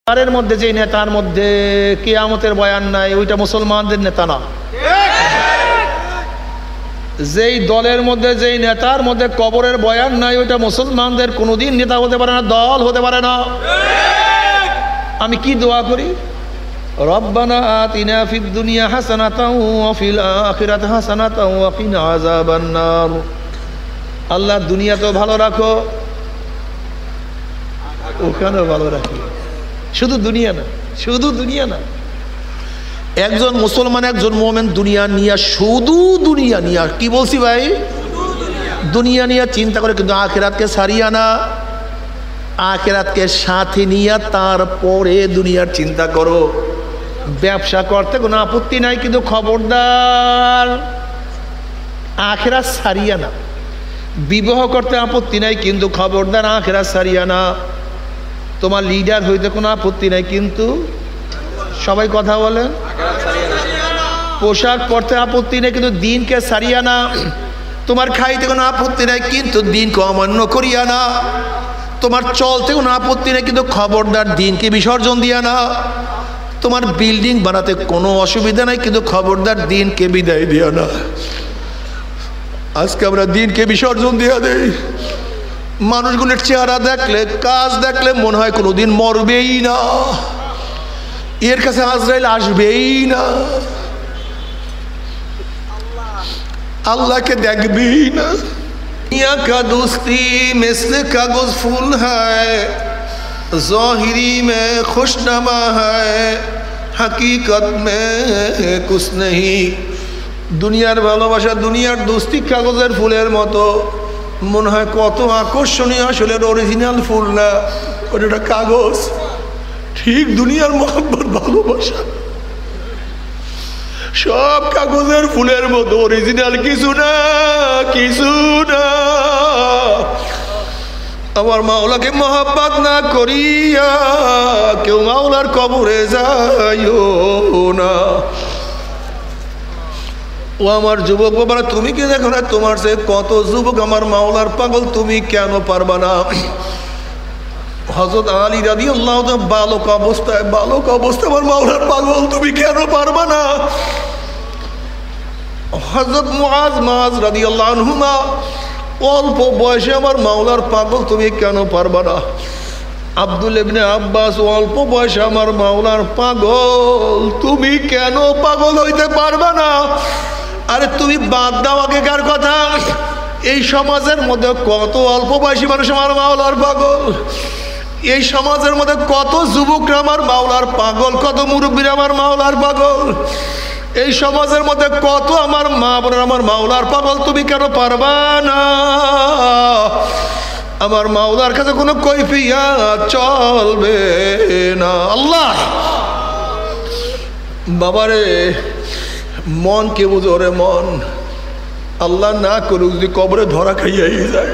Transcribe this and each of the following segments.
তার মধ্যে যে নেতার মধ্যে কিয়ামতের বয়ান নাই ওইটা মুসলমানদের নেতা না। যেই দলের মধ্যে যেই নেতার মধ্যে কবরের বয়ান নাই ওইটা মুসলমানদের কোনোদিন নেতা হতে পারে না, দল হতে পারে না। আমি কি দোয়া করি? রব্বানা আতিনা ফিদ দুনিয়া হাসানাতাও ওয়া ফিল আখিরাতি হাসানাতাও ওয়া কিনা আযাবান নার। আল্লাহ দুনিয়াতেও ভালো রাখো, ওখানেও ভালো রাখি। শুধু দুনিয়া না, শুধু দুনিয়া না। একজন মুসলমান, একজন মুমিন দুনিয়া নিয়ে, শুধু দুনিয়া নিয়ে, কি বলছি ভাই, দুনিয়া নিয়ে চিন্তা করে, কিন্তু আখিরাতকে ছাড়িয়া না, আখিরাতকে সাথে নিয়ে তারপরে দুনিয়ার চিন্তা করো। ব্যবসা করতে কোনো আপত্তি নাই, কিন্তু খবরদার আখিরাত ছাড়িয়া না। বিবাহ করতে আপত্তি নাই, কিন্তু খবরদার আখিরাত ছাড়িয়া না। তোমার লিডার হইতে কোনো আপত্তি নাই, কিন্তু সবাই কথা বলেন, পোশাক পরতে আপত্তি নেই, কিন্তু দিনকে ছাড়িয়া না। তোমার খাইতে কোনো আপত্তি নাই, কিন্তু দিনকে অমান্য করিয়া না। তোমার চলতে কোনো আপত্তি নেই, কিন্তু খবরদার দিনকে বিসর্জন দিয়া না। তোমার বিল্ডিং বানাতে কোনো অসুবিধা নাই, কিন্তু খবরদার দিনকে বিদায় দিয়া না। আজকে আমরা দিনকে বিসর্জন দিয়া দেই। মানুষগুলোর চেহারা দেখলে, কাজ দেখলে মনে হয় কোনোদিন মরবেই না, এর কাছে আজরাইল আসবেই না, আল্লাহকে দেখবেই না। दुनिया का दोस्ती मिसल कागज फूल है, ज़ाहिरी में खुशनमा है, हकीकत में कुछ नहीं। দুনিয়ার ভালোবাসা, দুনিয়ার দোস্তি কাগজের ফুলের মতো, মনে হয় কত আকর্ষণীয়, আসলে অরিজিনাল ফুল না, ওটা কাগজ। ঠিক দুনিয়ার মহব্বত, ভালোবাসা সব কাগজের ফুলের মতো, অরিজিনাল কিছু না, কিছু না। আমার মাওলাকে মহব্বত না করিয়া কেউ মাওলার কবরে যাইও না। ও আমার যুবক বাবারা, তুমি কি দেখো না তোমার সে কত যুবক আমার মাওলার পাগল, তুমি কেন পারবা না? হযরত আলী রাদিয়াল্লাহু তাআলা বালক অবস্থায় আমার মাওলার পাগল, তুমি কেন পারবা না? হযরত মুআজ রাদিয়াল্লাহু আনহুমা অল্প বয়সে আমার মাওলার পাগল, তুমি কেন পারবা না? আব্দুল ইবনে আব্বাস অল্প বয়সে আমার মাওলার পাগল, তুমি কেন পাগল হইতে পারবা না? আরে তুমি বাদ দাও আগেকার কথা। এই সমাজের মধ্যে কত অল্প বয়সী মানুষ আমার মাওলার পাগল, এই সমাজের মধ্যে কত যুবকরা আমার মাওলার পাগল, কত মুরব্বীরা আমার মাওলার পাগল, এই সমাজের মধ্যে কত আমার মা বোনেরা আমার মাওলার পাগল, তুমি কেন পারবা না? আমার মাওলার কাছে কোনো কৈফিয়ত চলবে না। আল্লাহ বাবারে, মন কে বুঝো রে মন, আল্লাহ না করুক যদি কবরে ধরা খাইয়াই যায়,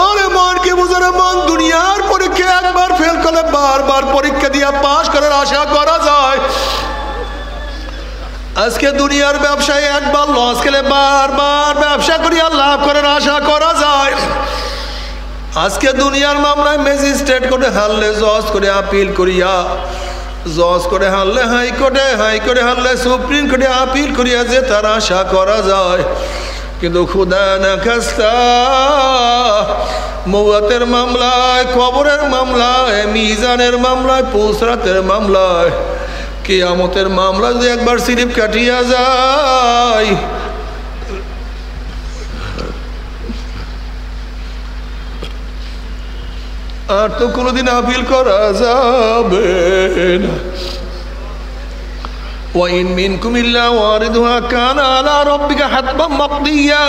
আরে মন কে বুঝো রে মন, দুনিয়ার পরীক্ষা একবার ফেল করলে বারবার পরীক্ষা দিয়ে পাশ করার আশা করা যায়। আজকে দুনিয়ার ব্যবসায় একবার লস খেলে বারবার ব্যবসা করিয়া লাভ করার আশা করা যায়। আজকে দুনিয়ার মামলায় ম্যাজিস্ট্রেট কোর্টে হারলে জজ করে আপিল করিয়া, জজ করে হারলে হাইকোর্টে, হাইকোর্টে হারলে সুপ্রিম কোর্টে আপিল করিয়া যে তার আশা করা যায়। কিন্তু খুদা না খাস্তা মওয়াতের মামলায়, কবরের মামলায়, মিজানের মামলায়, পুসরাতের মামলায়, কিয়ামতের মামলা যদি একবার সিরিপ কাটিয়া যায়, আর তো কোনোদিন আপিল করা যাবে না। وَإِن مِّنكُمْ إِلَّا وَارِدُهَا كَانَ عَلَى رَبِّكَ حَتْمًا مَّقْضِيًّا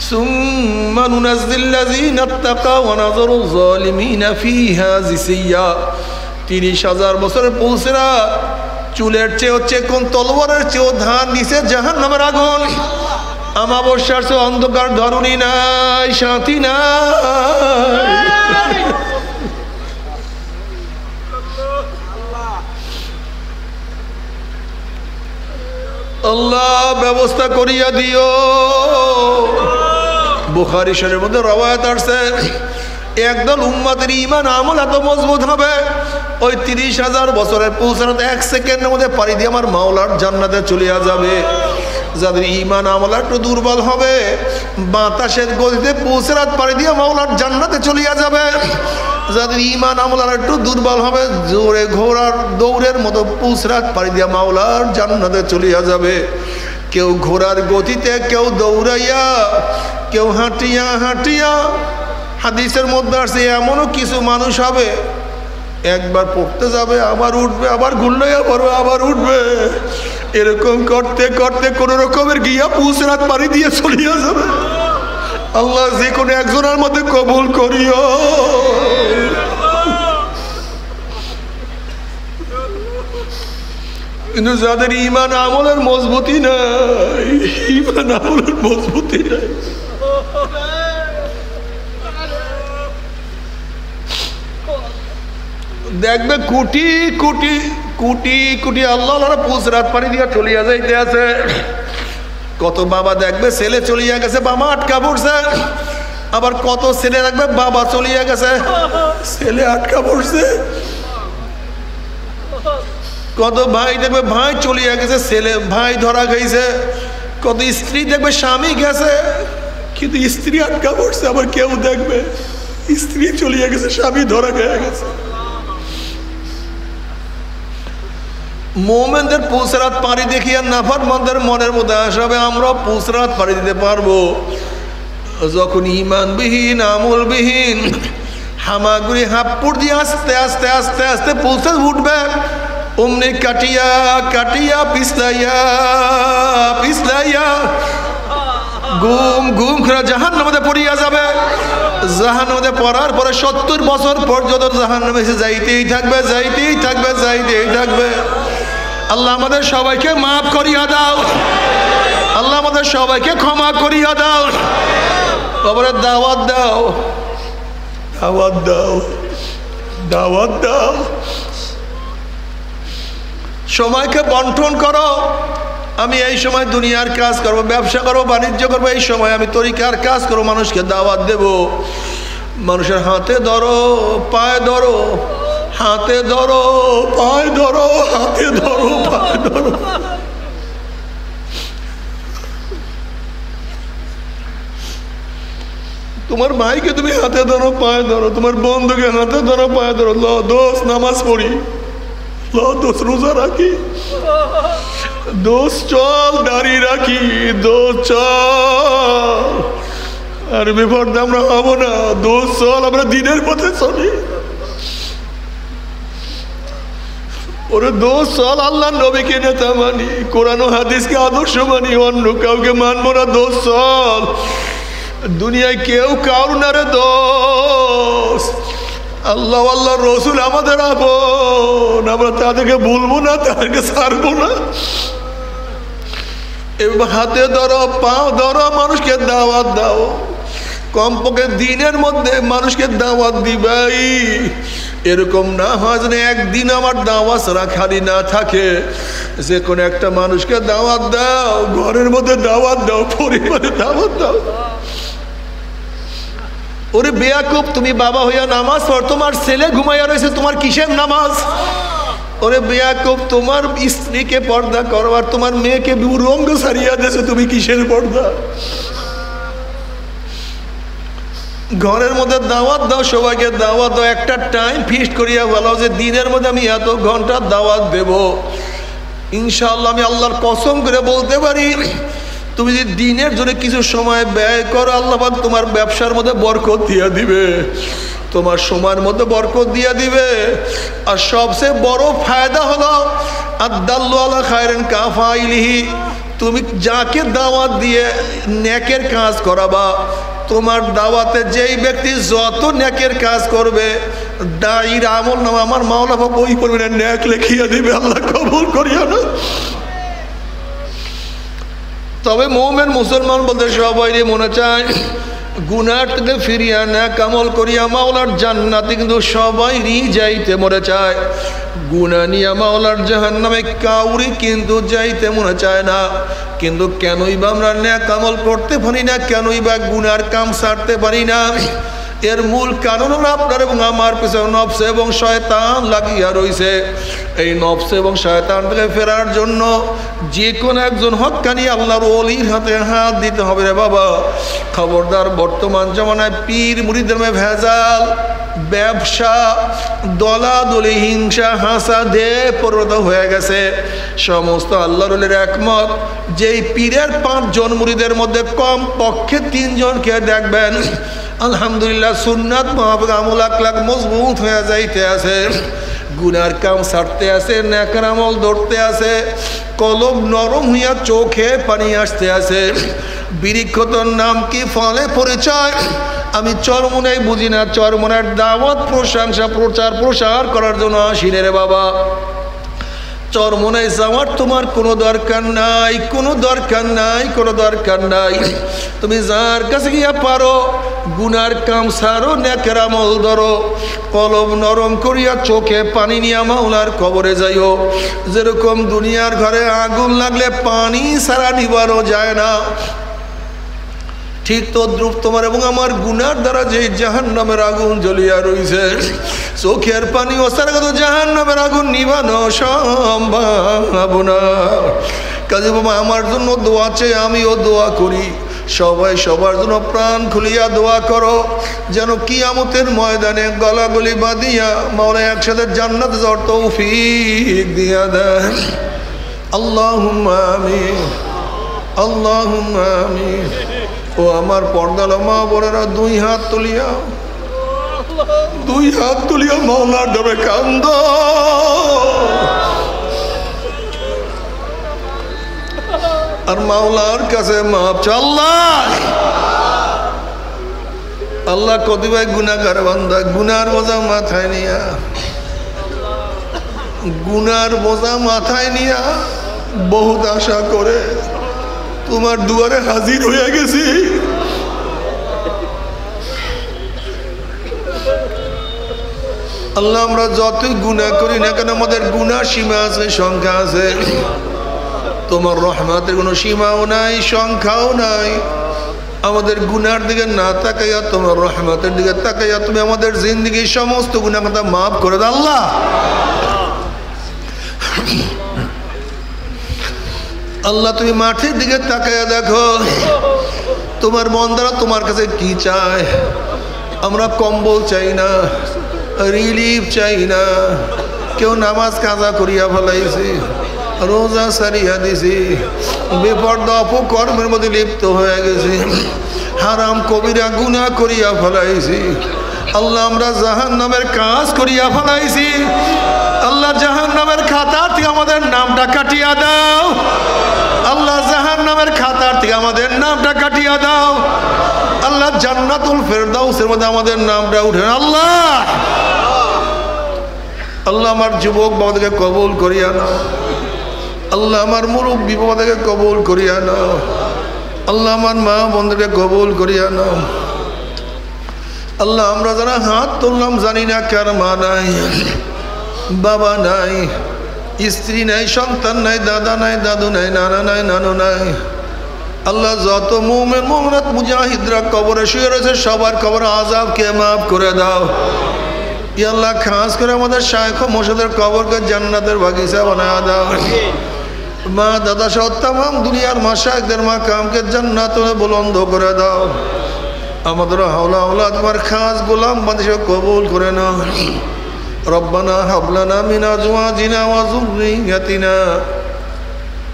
ثُمَّ نُنَجِّي الَّذِينَ اتَّقَوْا وَنَذَرُ الظَّالِمِينَ فِيهَا جِثِيًّا। 30,000 বছরের পুলসেরা চুলের চেয়ে হচ্ছে কোন তলোয়ারের চেয়েও ধান নিচে জাহান্নামের আগুন। আমাবস্যার চেয়ে অন্ধকার ধরনী নাই, সাথী নাই। আল্লাহ ব্যবস্থা করিয়া দিও। বুখারী শরীফের মধ্যে রওয়ায়াত আছে, একদল উম্মতের ঈমান আমল এত মজবুত হবে, ওই 30,000 বছরের পৌঁছানো 1 সেকেন্ডের মধ্যে পাড়ি দিয়ে আমার মাওলার জান্নাতে চলে যাবে। যাদের ঈমান আমল একটু দুর্বল হবে, বাতাসের গতিতে পুলসিরাত পাড়ি দিয়ে মাওলার জান্নাতে চলে যাবে। যাদের ঈমান আমল আর একটু দুর্বল হবে, জোরে ঘোড়ার দৌড়ের মতো পুলসিরাত পাড়ি দিয়ে মাওলার জান্নাতে চলে যাবে। কেউ ঘোড়ার গতিতে, কেউ দৌড়াইয়া, কেউ হাঁটিয়া হাঁটিয়া। হাদিসের মধ্যে আসছে এমনও কিছু মানুষ হবে, একবার পড়তে যাবে, আবার উঠবে, আবার ঘুরলাইয়া পড়বে, আবার উঠবে, এরকম করতে করতে কোন রকমের গিয়া পুলসিরাত পাড়ি দিয়ে চলিয়া যাবে। আল্লাহ যে কোনো একজনের মধ্যে কবুল করিও। কিন্তু যাদের ঈমান আমলের মজবুতি নাই, ঈমান আমলের মজবুতি নাই, দেখবে কোটি কোটি কোটি কোটি আল্লাহ পুলসিরাত পানি দিয়া চলিয়া যাইতে আছে। কত বাবা দেখবে ছেলে চলিয়া গেছে, বাবা আটকা পড়ছে। আবার কত ছেলে দেখবে বাবা চলিয়া গেছে, ছেলে আটকা পড়ছে। কত ভাই দেখবে ভাই চলিয়া গেছে, ছেলে ভাই ধরা গেছে। কত স্ত্রী দেখবে স্বামী গেছে, কিন্তু স্ত্রী আটকা পড়ছে। আবার কেউ দেখবে স্ত্রী চলিয়া গেছে, স্বামী ধরা গেছে। মোমেনদের পুলসিরাত পাড়ি দেখিয়া নাফরমানদের মনের মধ্যে আসবে আমরা পুলসিরাত পাড়ি দিতে পারবো। যখন ঈমানবিহীন আমলবিহীন হামাগুড়ি হাপ্পুর দিয়ে আস্তে আস্তে আস্তে আস্তে পুলসিরাত উঠবে, অমনি কাটিয়া কাটিয়া পিছলাইয়া পিছলাইয়া গুম গুম করে জাহান্নামে পড়িয়া যাবে। জাহান্নামে পড়ার পরে 70 বছর পর্যন্ত জাহান্নামে যাইতেই থাকবে, যাইতেই থাকবে, যাইতেই থাকবে। আল্লাহ আমাদের সবাইকে মাফ করিয়া দাও, আল্লাহ আমাদের সবাইকে ক্ষমা করিয়া দাও। কবরের দাওয়াত দাও, দাওয়াত দাও, দাওয়াত দাও। সময়কে বন্টন করো। আমি এই সময় দুনিয়ার কাজ করবো, ব্যবসা করবো, বাণিজ্য করবো, এই সময় আমি তরিকার কাজ করবো, মানুষকে দাওয়াত দেব। মানুষের হাতে ধরো, পায়ে ধরো, হাতে ধরো, পায়ে ধরো, হাতে ধরো, পায়ে ধরো। তোমার ভাইকে তুমি হাতে ধরো, পায়ে ধরো, তোমার বন্ধুকে হাতে ধরো, পায়ে ধরো। ল দোষ নামাজ পড়ি, ল দোষ রোজা রাখি, দোষ চল দাড়ি রাখি, দোষ চল আর বিপর্দা আমরা হবো না, দোষ চল আমরা দিনের পথে চলি। ওরে দোষ চল আল্লাহ নবীকে নেতা মানি, কোরআন ও হাদিসকে আদর্শ মানি, অন্য কাউকে মানবো না। দোষ চল, দুনিয়ায় কেউ কারু না রে দোষ। আল্লাহ আল্লাহ রসুল আমাদের আপন, আমরা তাদেরকে ভুলবো না, তাদেরকে ছাড়বো না। এবার হাতে ধরো, পাও ধরো, মানুষকে দাওয়াত দাও। কমপক্ষে দিনের মধ্যে মানুষকে দাওয়াত দিবাই। এরকম না হয় যেন একদিন আমার দাওয়াত ছাড়া খালি না থাকে। যে কোনো একটা মানুষকে দাওয়াত দাও, ঘরের মধ্যে দাওয়াত দাও, পরিবারে দাওয়াত দাও। ওরে বেয়াকুব, তুমি বাবা হইয়া নামাজ পড়, তোমার ছেলে ঘুমাইয়া রয়েছে, তোমার কিসের নামাজ? ওরে বেয়াকুব, তোমার স্ত্রীকে পর্দা করো আর তোমার মেয়েকে রঙ্গ সারিয়া দিয়েছে, তুমি কিসের পর্দা? ঘরের মধ্যে দাওয়াত দাও, সবাইকে দাওয়াত দাও। একটা টাইম ফিক্সড করিয়া বলো যে দিনের মধ্যে আমি এত ঘন্টা দাওয়াত দেব। ইনশাআল্লাহ আমি আল্লাহর কসম করে বলতে পারি, তুমি যদি দিনের জন্য কিছু সময় ব্যয় করো, আল্লাহ পাক তোমার ব্যবসার মধ্যে বরকত দিয়া দিবে, তোমার সময়ের মধ্যে বরকত দিয়া দিবে। আর সবচেয়ে বড় ফায়দা হলো আদাল্লু আলা খায়রিন কাফাইলিহি, তুমি যাকে দাওয়াত দিয়ে নেকের কাজ করাবা, তোমার দাওয়াতে যেই ব্যক্তি যত নেকের কাজ করবে, দায়ীর আমল নামা আমার মাওলা বাবা বই করবে না, নেক লিখিয়া দিবে। আল্লাহ কবুল করিয়া না। তবে মুমিন মুসলমান বলতে সবাই মনে চায় গুনাহ থেকে ফিরিয়া নেক আমল করিয়া মাওলার জান্নাতে কিন্তু সবাইরই যাইতে মনে চায়। গুনাহ নিয়া মাওলার জাহান্নামে কাউরি কিন্তু যাইতে মনে চায় না। কিন্তু কেনই বা আমরা নেক আমল করতে পারি না, কেনই বা গুনার কাম ছাড়তে পারি না? এর মূল কারণ হলো আপনার এবং আমার পিছনে নফস এবং শয়তান লাগিয়া রয়েছে। এই নফস এবং শয়তান থেকে ফেরার জন্য যে কোনো একজন হক্কানি আল্লাহর ওলির হাতে হাত দিতে হবে রে বাবা। খবরদার, বর্তমান জমানায় পীর মুরিদের মে ভেজাল, ব্যবসা, দলাদলি, হিংসা, হাসাদে পরিণত হয়ে গেছে। সমস্ত আল্লাহর ওলির একমত, যেই পীরের 5 জন মুরিদের মধ্যে কম পক্ষে 3 জনকে দেখবেন আলহামদুলিল্লাহ সুন্নাত মুতাবিক আমল আকলাক মজবুত হয়ে যাইতে আছে, গুনার কাম ছাড়তে আছে, নেকের আমল ধরতে আছে, কলব নরম হইয়া চোখে পানি আসতে আছে। বৃক্ষতর নাম কি, ফলে পরিচয় আমি চরমোনাই বুঝি না। চরমোনার দাওয়াত, প্রশংসা, প্রচার করার জন্য আসিনে রে বাবা। চরমোনাই যাওয়ার তোমার কোনো দরকার নাই, কোনো দরকার নাই, কোনো দরকার নাই। তুমি যার কাছে গিয়া পারো গুনার কাম ছাড়ো, নেকের আমল ধরো, কলব নরম করিয়া চোখে পানি নিয়া মাওলার কবরে যাইও। যেরকম দুনিয়ার ঘরে আগুন লাগলে পানি ছাড়া নিবানো যায় না, ঠিক তদ্রুপ তোমার এবং আমার গুনার দ্বারা যে জাহান্নামের আগুন জ্বলিয়া রইছে, চোখের পানি ওসারগত জাহান্নামের আগুন নিবানো সম্ভব না। কাজে বাবা, আমার জন্য দোয়া চাই, আমিও দোয়া করি। সবাই সবার জন্য প্রাণ খুলিয়া দোয়া করো, যেন কিয়ামতের ময়দানে গলাগলি বাঁধিয়া মাওলা একসাথে জান্নাতে যাওয়ার তৌফিক দিয়া দেয়। আল্লাহুম্মা আমিন, আল্লাহুম্মা আমিন। ও আমার পর্দাল মা বোনেরা, 2 হাত তুলিয়া, 2 হাত তুলিয়া মাওলার ডরে কান্দ। আর মাওলার কাছে মাপ চাও। আল্লাহ, আল্লাহ কতিপয় গুনাহগার বান্দা গুনার বোঝা মাথায় নিয়া, গুনার বোঝা মাথায় নিয়া বহুত আশা করে তোমার দুয়ারে হাজির হয়ে গেছি। আল্লাহ, আমরা যতই গুনাহ করি না কেন, আমাদের গুনাহ সীমা আছে, সংখ্যা আছে। তোমার রহমতের কোনো সীমাও নাই, সংখ্যাও নাই। আমাদের গুনার দিকে না তাকাইয়া তোমার রহমতের দিকে তাকাইয়া তুমি আমাদের জিন্দেগির সমস্ত গুনাহ কথা মাফ করে দাও। আল্লাহ, আল্লাহ তুমি মাঠের দিকে তাকাইয়া দেখো তোমার বান্দারা তোমার কাছে কি চায়। আমরা কম্বল চাই না, রিলিফ চাই না। কেউ নামাজ কাজা করিয়া ফেলাইছি, রোজা সারিয়া দিছি, বেপরদা অপকর্মের মধ্যে লিপ্ত হয়ে গেছি, হারাম কবিরা গুনাহ করিয়া ফেলাইছি। আল্লাহ, আমরা জাহান্নামের কাজ করিয়া ফেলাইছি। আল্লাহ, জাহান্নামের খাতা থেকে আমাদের নামটা কাটিয়া দাও। আল্লাহ, জাহান্নামের খাতার থেকে আমাদের নামটা কাটিয়া দাও। আল্লাহ, জান্নাতুল ফেরদাউসের মধ্যে আমাদের নামটা উঠে। আল্লাহ, আল্লাহ আমার যুবক বাবাদেরকে কবুল করিয়া নাও। আল্লাহ, আমার মুরব্বী বাবাদেরকে কবুল করিয়া নাও। আল্লাহ, আমার মা বোনদেরকে কবুল করিয়া নাও। আল্লাহ, আমরা যারা হাত তুললাম জানি না কার মা নাই, বাবা নাই, স্ত্রী নাই, সন্তান নাই, দাদা নাই, দাদু নাই, নানা নাই, নানু নাই। আল্লাহ, যত মুমিন মুমিনাত মুজাহিদরা কবরে শুয়ে রয়েছে সবার কবর আযাবকে মাফ করে দাও। ইয়া আল্লাহ, খাস করে আমাদের শায়খ মোর্শেদের কবরকে জান্নাতের বাগিচা বানায় দাও। মা দাদা সহ তামাম দুনিয়ার মাশায়েখদের মাকামকে জান্নাতে বুলন্দ করে দাও। আমাদের হাওলা আওলাদ তোমার খাস গোলাম বান্দিকে কবুল করে নাও। রব্বানা হাব লানা মিন আজওয়াজিনা ওয়া যুররিয়াতিনা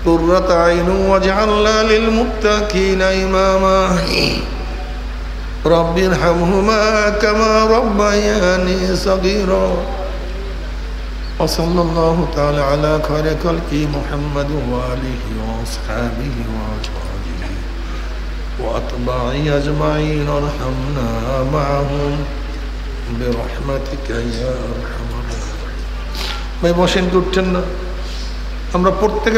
কুররাতা আইন ওয়াজআলনা লিল মুত্তাকিনা ইমামা। রব্বিরহামহুমা কামা রব্বায়ানি সগীরা। ওয়া সাল্লাল্লাহু তাআলা আলা খায়রি খালকি মুহাম্মাদ ওয়া আলিহি ওয়া আসহাবিহি ওয়া আজওয়াজিহি ওয়া আতবাঈ আজমাঈন আরহামনা মাআহুম বিরহমাতিকা ইয়া আরহামার রাহিমিন। ভাই বসেন, উঠছেন না? আমরা প্রত্যেকে